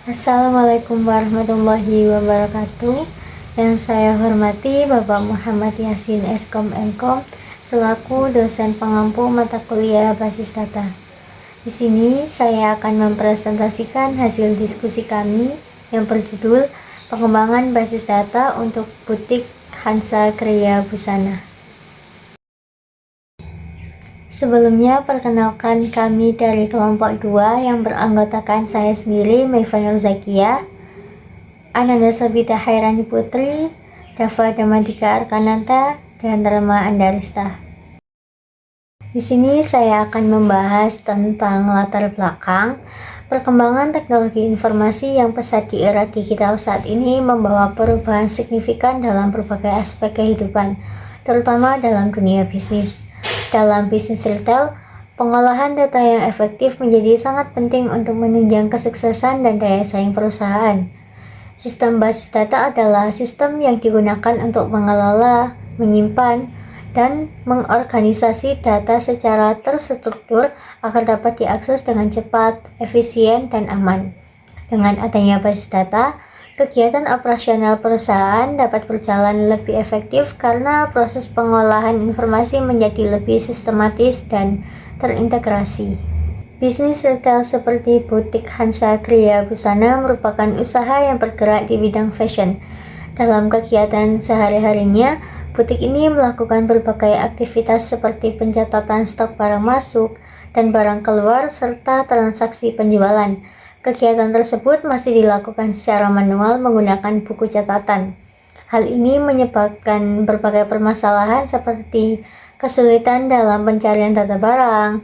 Assalamualaikum warahmatullahi wabarakatuh. Yang saya hormati Bapak Muhammad Yasin Eskom Mkom selaku dosen pengampu mata kuliah Basis Data. Di sini saya akan mempresentasikan hasil diskusi kami yang berjudul Pengembangan Basis Data untuk Butik Hansa Kriya Busana. Sebelumnya, perkenalkan kami dari kelompok 2 yang beranggotakan saya sendiri, Maifanur Zakia, Ananda Sabita Hairani Putri, Dava Damantika Arkananta, dan Rama Andarista. Di sini saya akan membahas tentang latar belakang perkembangan teknologi informasi yang pesat di era digital saat ini membawa perubahan signifikan dalam berbagai aspek kehidupan, terutama dalam dunia bisnis. Dalam bisnis retail, pengolahan data yang efektif menjadi sangat penting untuk menunjang kesuksesan dan daya saing perusahaan. Sistem basis data adalah sistem yang digunakan untuk mengelola, menyimpan, dan mengorganisasi data secara terstruktur agar dapat diakses dengan cepat, efisien, dan aman. Dengan adanya basis data, kegiatan operasional perusahaan dapat berjalan lebih efektif karena proses pengolahan informasi menjadi lebih sistematis dan terintegrasi. Bisnis retail seperti butik Hansa Kriya Busana merupakan usaha yang bergerak di bidang fashion. Dalam kegiatan sehari-harinya, butik ini melakukan berbagai aktivitas seperti pencatatan stok barang masuk dan barang keluar serta transaksi penjualan. Kegiatan tersebut masih dilakukan secara manual menggunakan buku catatan. Hal ini menyebabkan berbagai permasalahan seperti kesulitan dalam pencarian data barang,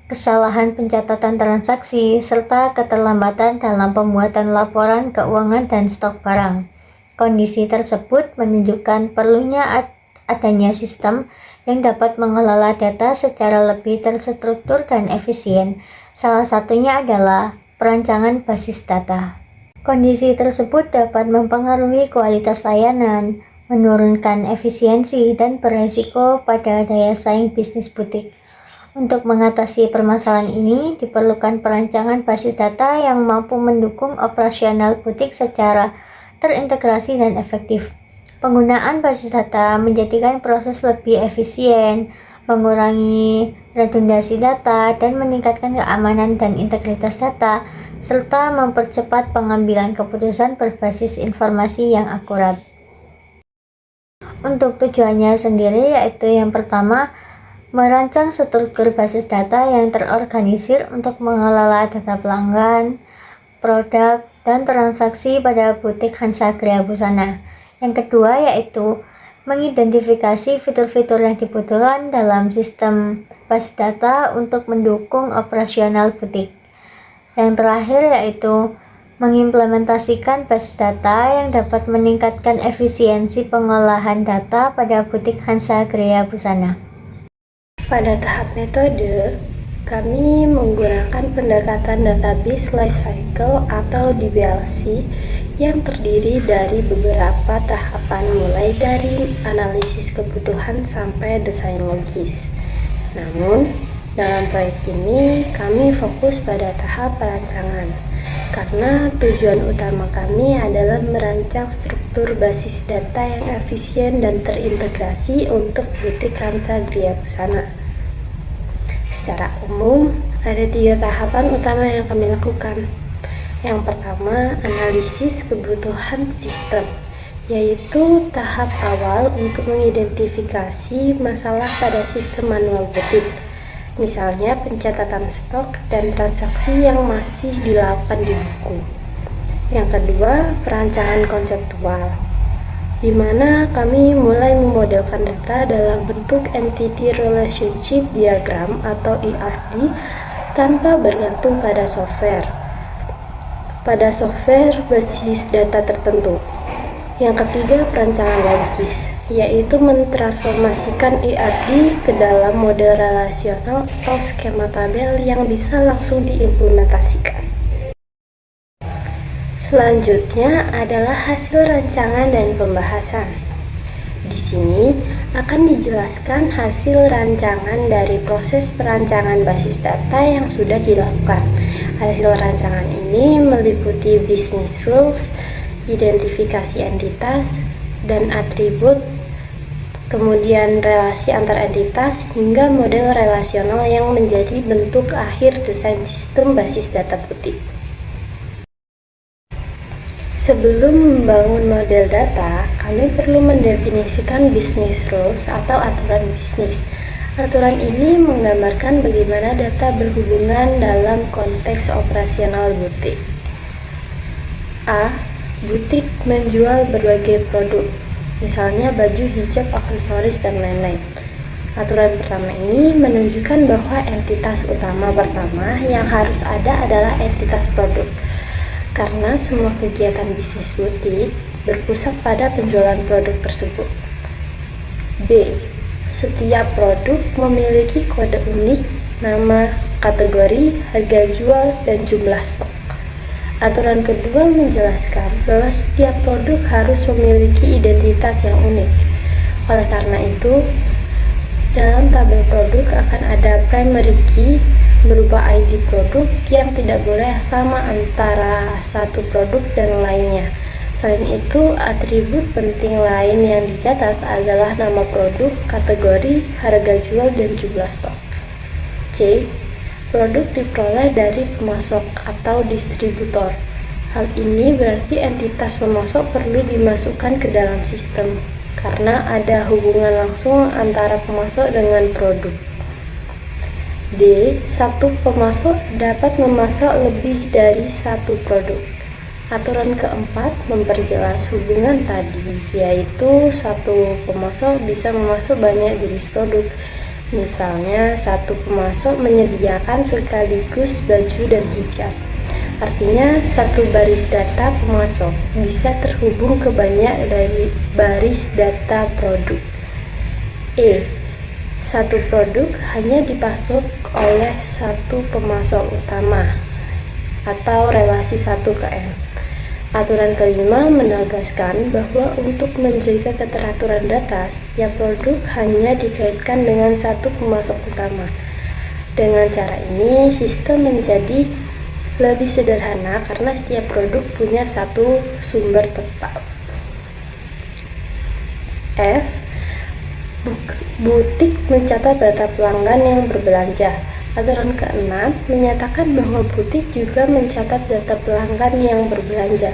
kesalahan pencatatan transaksi, serta keterlambatan dalam pembuatan laporan keuangan dan stok barang. Kondisi tersebut menunjukkan perlunya adanya sistem yang dapat mengelola data secara lebih terstruktur dan efisien. Salah satunya adalah perancangan basis data. Kondisi tersebut dapat mempengaruhi kualitas layanan, menurunkan efisiensi, dan beresiko pada daya saing bisnis butik. Untuk mengatasi permasalahan ini, diperlukan perancangan basis data yang mampu mendukung operasional butik secara terintegrasi dan efektif. Penggunaan basis data menjadikan proses lebih efisien, mengurangi redundasi data, dan meningkatkan keamanan dan integritas data, serta mempercepat pengambilan keputusan berbasis informasi yang akurat. Untuk tujuannya sendiri yaitu yang pertama, merancang struktur basis data yang terorganisir untuk mengelola data pelanggan, produk, dan transaksi pada butik Hansa Kriya Busana. Yang kedua yaitu mengidentifikasi fitur-fitur yang dibutuhkan dalam sistem basis data untuk mendukung operasional butik. Yang terakhir yaitu mengimplementasikan basis data yang dapat meningkatkan efisiensi pengolahan data pada butik Hansa Kriya Busana. Pada tahap metode, kami menggunakan pendekatan database lifecycle atau DBLC yang terdiri dari beberapa tahapan mulai dari analisis kebutuhan sampai desain logis. Namun, dalam proyek ini kami fokus pada tahap perancangan karena tujuan utama kami adalah merancang struktur basis data yang efisien dan terintegrasi untuk butik Hansa Kriya Busana. Secara umum, ada 3 tahapan utama yang kami lakukan. Yang pertama, analisis kebutuhan sistem, yaitu tahap awal untuk mengidentifikasi masalah pada sistem manual butik, misalnya pencatatan stok dan transaksi yang masih dilakukan di buku. Yang kedua, perancangan konseptual, di mana kami mulai memodelkan data dalam bentuk Entity Relationship Diagram atau ERD tanpa bergantung pada software basis data tertentu. Yang ketiga, perancangan logis, yaitu mentransformasikan ERD ke dalam model relasional atau skema tabel yang bisa langsung diimplementasikan. Selanjutnya adalah hasil rancangan dan pembahasan. Di sini akan dijelaskan hasil rancangan dari proses perancangan basis data yang sudah dilakukan. Hasil rancangan ini ini meliputi business rules, identifikasi entitas, dan atribut, kemudian relasi antar entitas, hingga model relasional yang menjadi bentuk akhir desain sistem basis data butik. Sebelum membangun model data, kami perlu mendefinisikan business rules atau aturan bisnis. Aturan ini menggambarkan bagaimana data berhubungan dalam konteks operasional butik. A. Butik menjual berbagai produk, misalnya baju, hijab, aksesoris, dan lain-lain. Aturan pertama ini menunjukkan bahwa entitas utama pertama yang harus ada adalah entitas produk, karena semua kegiatan bisnis butik berpusat pada penjualan produk tersebut. B. Setiap produk memiliki kode unik, nama, kategori, harga jual, dan jumlah stok. Aturan kedua menjelaskan bahwa setiap produk harus memiliki identitas yang unik. Oleh karena itu, dalam tabel produk akan ada primary key berupa ID produk yang tidak boleh sama antara satu produk dan lainnya. Selain itu, atribut penting lain yang dicatat adalah nama produk, kategori, harga jual, dan jumlah stok. C. Produk diperoleh dari pemasok atau distributor. Hal ini berarti entitas pemasok perlu dimasukkan ke dalam sistem, karena ada hubungan langsung antara pemasok dengan produk. D. Satu pemasok dapat memasok lebih dari satu produk. Aturan keempat memperjelas hubungan tadi, yaitu satu pemasok bisa memasok banyak jenis produk. Misalnya, satu pemasok menyediakan sekaligus baju dan hijab. Artinya, satu baris data pemasok bisa terhubung ke banyak dari baris data produk. E. Satu produk hanya dipasok oleh satu pemasok utama atau relasi 1:n. Aturan kelima menegaskan bahwa untuk menjaga keteraturan data, setiap produk hanya dikaitkan dengan satu pemasok utama. Dengan cara ini, sistem menjadi lebih sederhana karena setiap produk punya satu sumber tetap. F. Butik mencatat data pelanggan yang berbelanja. Aturan ke-6 menyatakan bahwa butik juga mencatat data pelanggan yang berbelanja.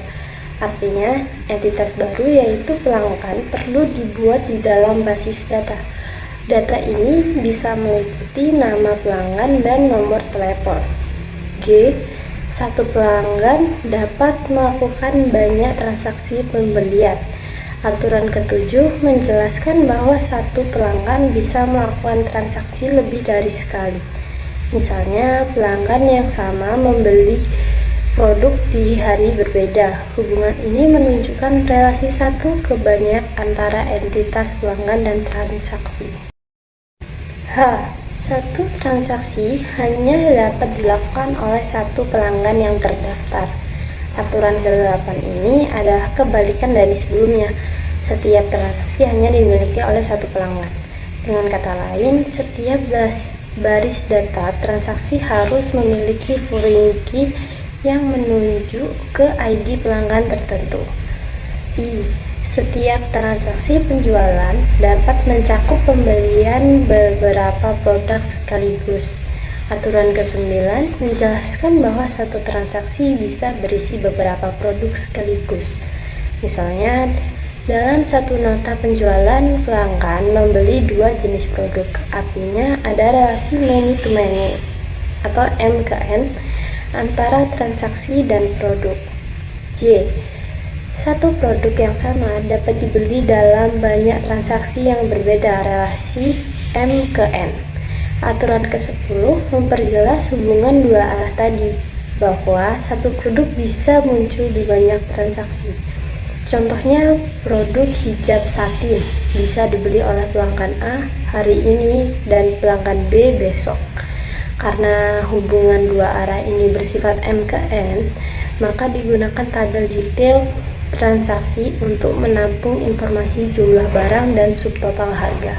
Artinya, entitas baru yaitu pelanggan perlu dibuat di dalam basis data. Data ini bisa meliputi nama pelanggan dan nomor telepon. G. Satu pelanggan dapat melakukan banyak transaksi pembelian. Aturan ke-7 menjelaskan bahwa satu pelanggan bisa melakukan transaksi lebih dari sekali. Misalnya, pelanggan yang sama membeli produk di hari berbeda. Hubungan ini menunjukkan relasi satu ke banyak antara entitas pelanggan dan transaksi. H. Satu transaksi hanya dapat dilakukan oleh satu pelanggan yang terdaftar. Aturan ke-8 ini adalah kebalikan dari sebelumnya. Setiap transaksi hanya dimiliki oleh satu pelanggan. Dengan kata lain, setiap baris data transaksi harus memiliki foreign key yang menuju ke ID pelanggan tertentu. I. Setiap transaksi penjualan dapat mencakup pembelian beberapa produk sekaligus. Aturan ke-9 menjelaskan bahwa satu transaksi bisa berisi beberapa produk sekaligus. Misalnya, dalam satu nota penjualan, pelanggan membeli 2 jenis produk. Artinya, ada relasi many to many atau M/N antara transaksi dan produk. J. Satu produk yang sama dapat dibeli dalam banyak transaksi yang berbeda, relasi M/N. Aturan ke-10 memperjelas hubungan dua arah tadi, bahwa satu produk bisa muncul di banyak transaksi. Contohnya, produk hijab satin bisa dibeli oleh pelanggan A hari ini dan pelanggan B besok. Karena hubungan dua arah ini bersifat M/N, maka digunakan tabel detail transaksi untuk menampung informasi jumlah barang dan subtotal harga.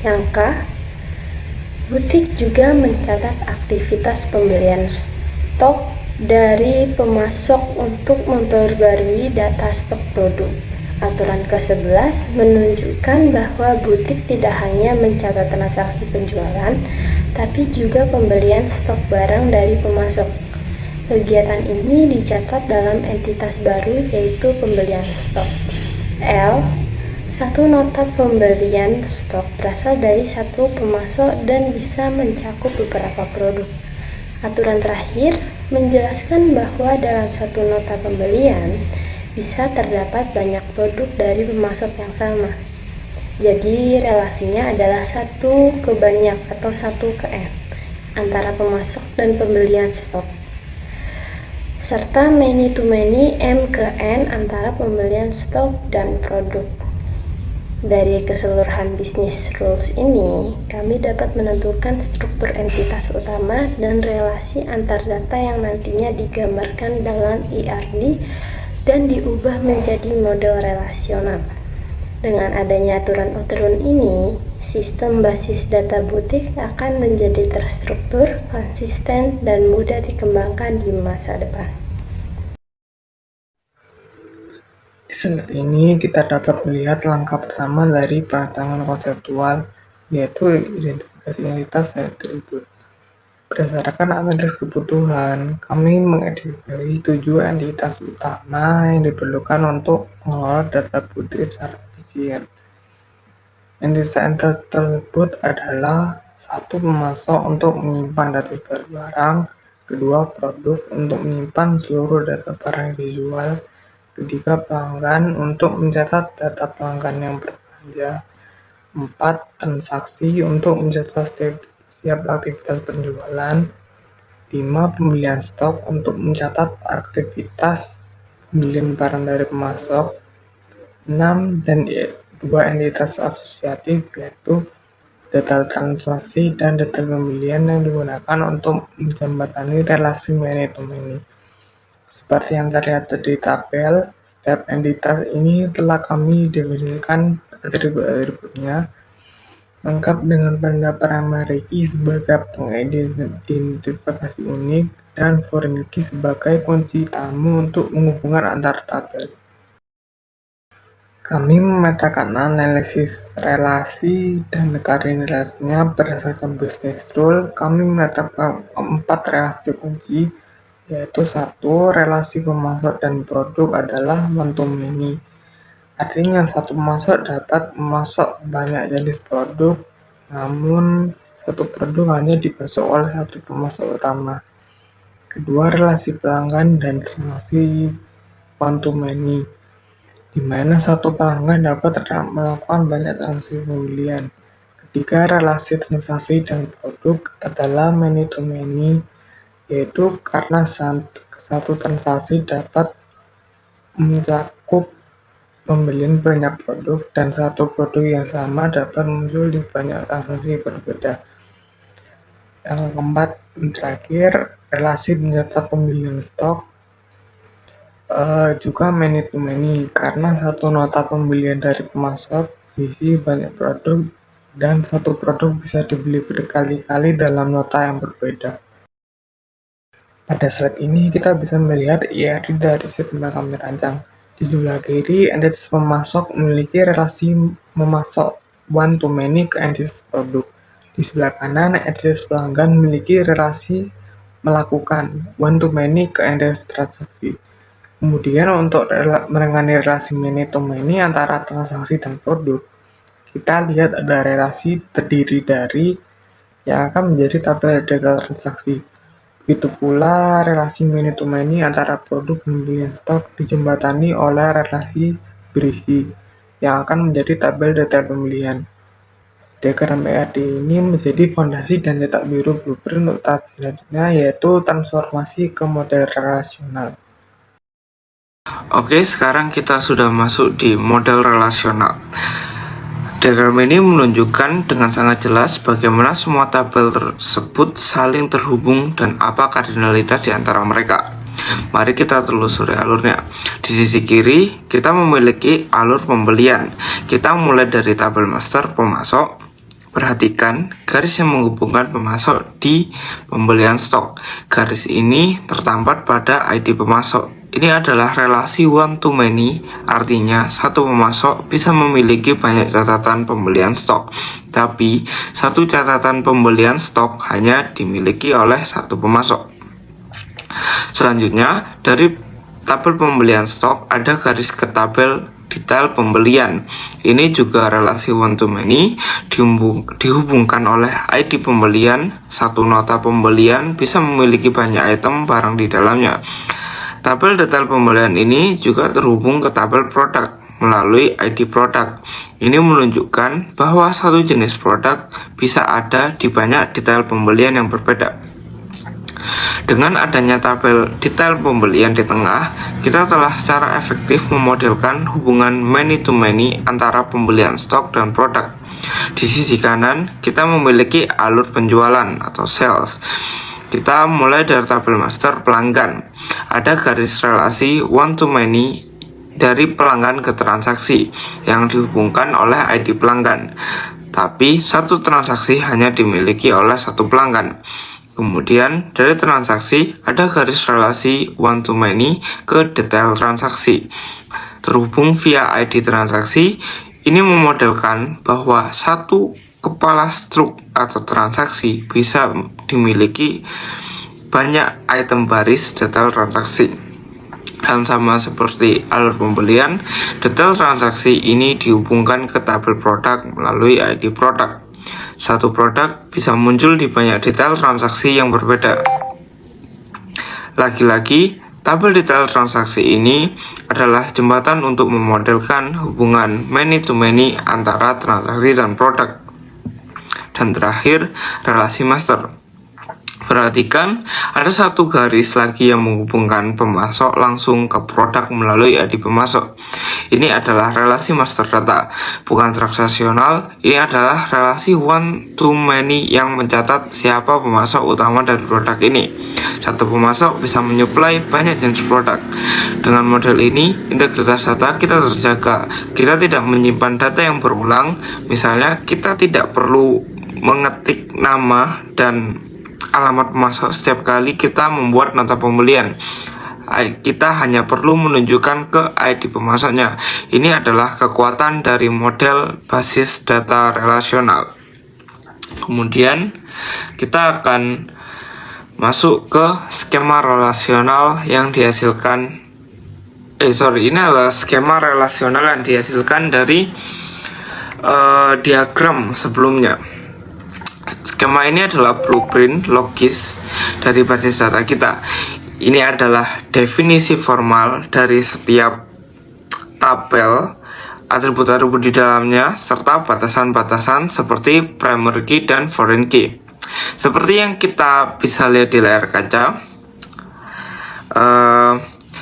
Yang K, Butik juga mencatat aktivitas pembelian stok dari pemasok untuk memperbarui data stok produk. Aturan ke-11 menunjukkan bahwa butik tidak hanya mencatat transaksi penjualan, tapi juga pembelian stok barang dari pemasok. Kegiatan ini dicatat dalam entitas baru, yaitu pembelian stok. L. Satu nota pembelian stok berasal dari satu pemasok dan bisa mencakup beberapa produk. Aturan terakhir menjelaskan bahwa dalam satu nota pembelian bisa terdapat banyak produk dari pemasok yang sama. Jadi relasinya adalah 1 ke banyak atau 1 ke N antara pemasok dan pembelian stok, serta many to many M ke N antara pembelian stok dan produk. Dari keseluruhan bisnis rules ini, kami dapat menentukan struktur entitas utama dan relasi antar data yang nantinya digambarkan dalam ERD dan diubah menjadi model relasional. Dengan adanya aturan-aturan ini, sistem basis data butik akan menjadi terstruktur, konsisten, dan mudah dikembangkan di masa depan. Di slide ini kita dapat melihat langkah pertama dari peratangan konseptual, yaitu identifikasi entitas dan atribut. Berdasarkan analisis kebutuhan, kami mengidentifikasi 7 entitas utama yang diperlukan untuk mengelola data butik secara efisien. Entitas tersebut adalah: 1. Pemasok untuk menyimpan data barang, 2. Produk untuk menyimpan seluruh data barang yang dijual, 3. Pelanggan untuk mencatat data pelanggan yang berbelanja, 4. Transaksi untuk mencatat setiap aktivitas penjualan, 5. Pembelian stok untuk mencatat aktivitas pembelian barang dari pemasok, 6. Dan 2 entitas asosiatif, yaitu data transaksi dan detail pembelian yang digunakan untuk menjembatani relasi many to many. Seperti yang terlihat di tabel, setiap entitas ini telah kami definisikan atribut-atributnya, lengkap dengan tanda primary key sebagai pengidentifikasi unik dan foreign key sebagai kunci utama untuk menghubungkan antar tabel. Kami memetakan analisis relasi dan koordinasinya berdasarkan business rule. Kami menetapkan 4 relasi kunci, yaitu 1. Relasi pemasok dan produk adalah one to many. Artinya satu pemasok dapat memasok banyak jenis produk, namun satu produk hanya dipasok oleh satu pemasok utama. Kedua, relasi pelanggan dan transaksi one to many, di mana satu pelanggan dapat melakukan banyak transaksi pembelian. Ketiga, relasi transaksi dan produk adalah many to many, yaitu karena satu transaksi dapat mencakup pembelian banyak produk dan satu produk yang sama dapat muncul di banyak transaksi berbeda. Yang keempat, terakhir, relasi mencatat pembelian stok juga many to many, karena satu nota pembelian dari pemasok berisi banyak produk dan satu produk bisa dibeli berkali-kali dalam nota yang berbeda. Pada slide ini kita bisa melihat ERD dari sistem yang kami rancang. Di sebelah kiri, entitas pemasok memiliki relasi memasok one to many ke entitas produk. Di sebelah kanan, entitas pelanggan memiliki relasi melakukan one to many ke entitas transaksi. Kemudian untuk menangani relasi many to many antara transaksi dan produk, kita lihat ada relasi terdiri dari yang akan menjadi tabel data transaksi. Begitu pula relasi many to many antara produk dan pembelian stok dijembatani oleh relasi berisi yang akan menjadi tabel detail pembelian. Diagram ERD ini menjadi fondasi dan cetak biru blueprint untuk tahap selanjutnya, yaitu transformasi ke model relasional. Oke, sekarang kita sudah masuk di model relasional. Diagram ini menunjukkan dengan sangat jelas bagaimana semua tabel tersebut saling terhubung dan apa kardinalitas di antara mereka. Mari kita telusuri alurnya. Di sisi kiri, kita memiliki alur pembelian. Kita mulai dari tabel master pemasok, Perhatikan garis yang menghubungkan pemasok di pembelian stok. Garis ini terdampar pada ID pemasok. Ini adalah relasi one to many, artinya satu pemasok bisa memiliki banyak catatan pembelian stok, tapi satu catatan pembelian stok hanya dimiliki oleh satu pemasok. Selanjutnya, dari tabel pembelian stok ada garis ke tabel detail pembelian. Ini juga relasi one to many, dihubungkan oleh ID pembelian. Satu nota pembelian bisa memiliki banyak item barang di dalamnya. Tabel detail pembelian ini juga terhubung ke tabel produk melalui ID produk. Ini menunjukkan bahwa satu jenis produk bisa ada di banyak detail pembelian yang berbeda. Dengan adanya tabel detail pembelian di tengah, kita telah secara efektif memodelkan hubungan many to many antara pembelian stok dan produk. Di sisi kanan, kita memiliki alur penjualan atau sales. Kita mulai dari tabel master pelanggan. Ada garis relasi one to many dari pelanggan ke transaksi yang dihubungkan oleh ID pelanggan. Tapi satu transaksi hanya dimiliki oleh satu pelanggan. Kemudian dari transaksi ada garis relasi one to many ke detail transaksi. Terhubung via ID transaksi, ini memodelkan bahwa satu kepala struk atau transaksi bisa dimiliki banyak item baris detail transaksi. Dan sama seperti alur pembelian, detail transaksi ini dihubungkan ke tabel produk melalui ID produk. Satu produk bisa muncul di banyak detail transaksi yang berbeda. Lagi-lagi, tabel detail transaksi ini adalah jembatan untuk memodelkan hubungan many to many antara transaksi dan produk. Dan terakhir, relasi master. Perhatikan, ada satu garis lagi yang menghubungkan pemasok langsung ke produk melalui ID pemasok. Ini adalah relasi master data, bukan transaksional. Ini adalah relasi one to many yang mencatat siapa pemasok utama dari produk ini. Satu pemasok bisa menyuplai banyak jenis produk. Dengan model ini, integritas data kita terjaga. Kita tidak menyimpan data yang berulang. Misalnya, kita tidak perlu mengetik nama dan alamat pemasok setiap kali kita membuat nota pembelian. Kita hanya perlu menunjukkan ke ID pemasoknya. Ini adalah kekuatan dari model basis data relasional. Kemudian kita akan masuk ke skema relasional yang dihasilkan. Ini adalah skema relasional yang dihasilkan dari diagram sebelumnya. Skema ini adalah blueprint logis dari basis data kita. Ini adalah definisi formal dari setiap tabel, atribut-atribut di dalamnya, serta batasan-batasan seperti primary key dan foreign key. Seperti yang kita bisa lihat di layar kaca,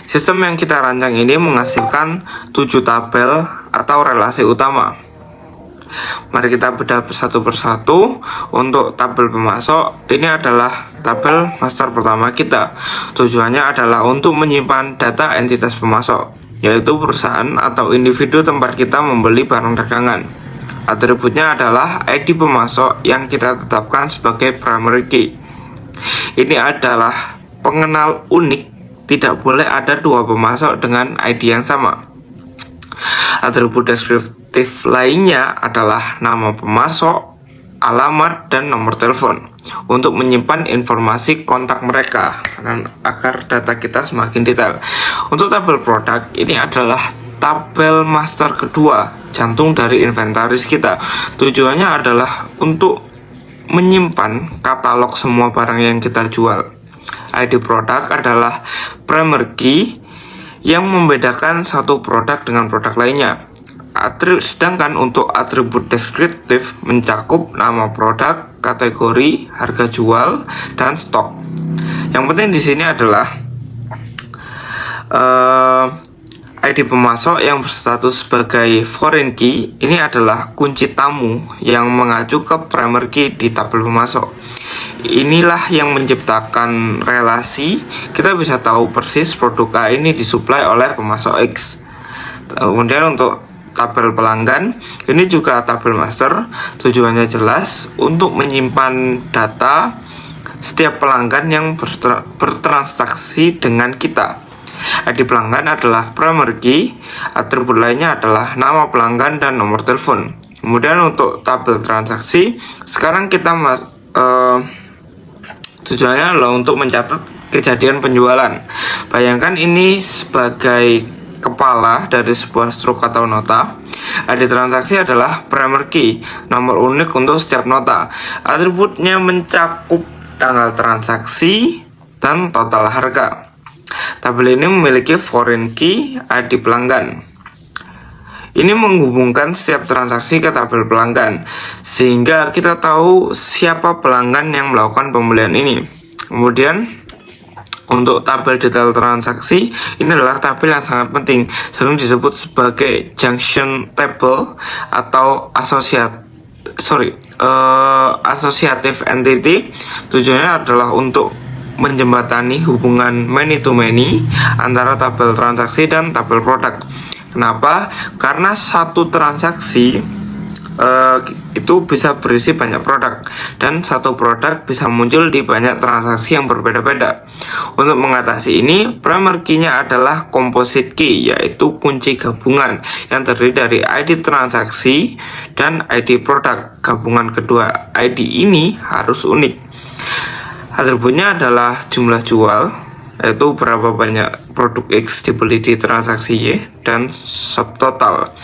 sistem yang kita rancang ini menghasilkan 7 tabel atau relasi utama. Mari kita bedah satu persatu. Untuk tabel pemasok, ini adalah tabel master pertama kita. Tujuannya adalah untuk menyimpan data entitas pemasok, yaitu perusahaan atau individu tempat kita membeli barang dagangan. Atributnya adalah ID pemasok yang kita tetapkan sebagai primary key. Ini adalah pengenal unik, tidak boleh ada 2 pemasok dengan ID yang sama. Atribut deskriptif lainnya adalah nama pemasok, alamat, dan nomor telepon untuk menyimpan informasi kontak mereka agar data kita semakin detail. Untuk tabel produk, ini adalah tabel master kedua, jantung dari inventaris kita. Tujuannya adalah untuk menyimpan katalog semua barang yang kita jual. ID produk adalah primary key yang membedakan satu produk dengan produk lainnya. Sedangkan untuk atribut deskriptif mencakup nama produk, kategori, harga jual, dan stok. Yang penting di sini adalah ID pemasok yang berstatus sebagai foreign key. Ini adalah kunci tamu yang mengacu ke primary key di tabel pemasok. Inilah yang menciptakan relasi. Kita bisa tahu persis produk A ini disuplai oleh pemasok X. Kemudian untuk tabel pelanggan. Ini juga tabel master. Tujuannya jelas untuk menyimpan data setiap pelanggan yang bertransaksi dengan kita. ID pelanggan adalah primary key, atribut lainnya adalah nama pelanggan dan nomor telepon. Kemudian untuk tabel transaksi, sekarang kita tujuannya adalah untuk mencatat kejadian penjualan. Bayangkan ini sebagai kepala dari sebuah struk atau nota. ID transaksi adalah primary key, nomor unik untuk setiap nota. Atributnya mencakup tanggal transaksi dan total harga. Tabel ini memiliki foreign key ID pelanggan. Ini menghubungkan setiap transaksi ke tabel pelanggan, sehingga kita tahu siapa pelanggan yang melakukan pembelian ini. Kemudian untuk tabel detail transaksi, ini adalah tabel yang sangat penting, sering disebut sebagai junction table atau associative entity. Tujuannya adalah untuk menjembatani hubungan many to many antara tabel transaksi dan tabel produk. Kenapa? Karena satu transaksi itu bisa berisi banyak produk, dan satu produk bisa muncul di banyak transaksi yang berbeda-beda. Untuk mengatasi ini, primary key-nya adalah composite key, yaitu kunci gabungan yang terdiri dari ID transaksi dan ID produk. Gabungan kedua ID ini harus unik. Atributnya adalah jumlah jual, yaitu berapa banyak produk X dibeli di transaksi Y, dan subtotal.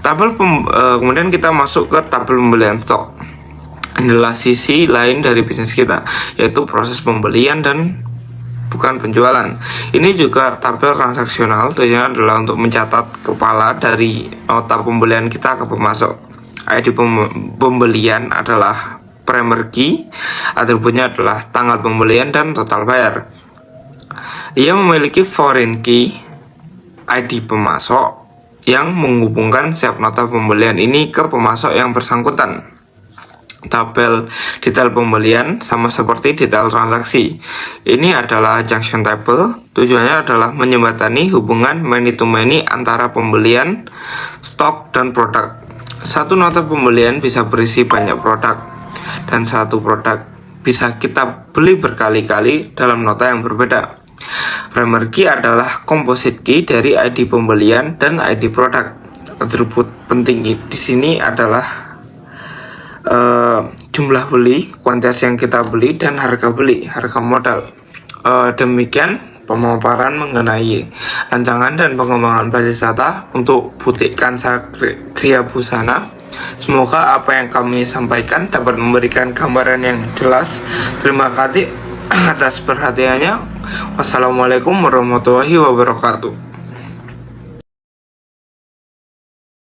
Kemudian kita masuk ke tabel pembelian stok. Ini adalah sisi lain dari bisnis kita, yaitu proses pembelian dan bukan penjualan. Ini juga tabel transaksional, tujuannya adalah untuk mencatat kepala dari nota pembelian kita ke pemasok. ID pembelian adalah primary key, atributnya adalah tanggal pembelian dan total bayar. Ia memiliki foreign key ID pemasok yang menghubungkan setiap nota pembelian ini ke pemasok yang bersangkutan. Tabel detail pembelian sama seperti detail transaksi. Ini adalah junction table. Tujuannya adalah menjembatani hubungan many to many antara pembelian, stok, dan produk. Satu nota pembelian bisa berisi banyak produk, dan satu produk bisa kita beli berkali-kali dalam nota yang berbeda. Primary key adalah composite key dari ID pembelian dan ID produk. Atribut penting di sini adalah jumlah beli, kuantitas yang kita beli, dan harga beli, harga modal. Demikian pemaparan mengenai rancangan dan pengembangan basis data untuk butik Kansa Kriya Busana. Semoga apa yang kami sampaikan dapat memberikan gambaran yang jelas. Terima kasih atas perhatiannya. Wassalamualaikum warahmatullahi wabarakatuh.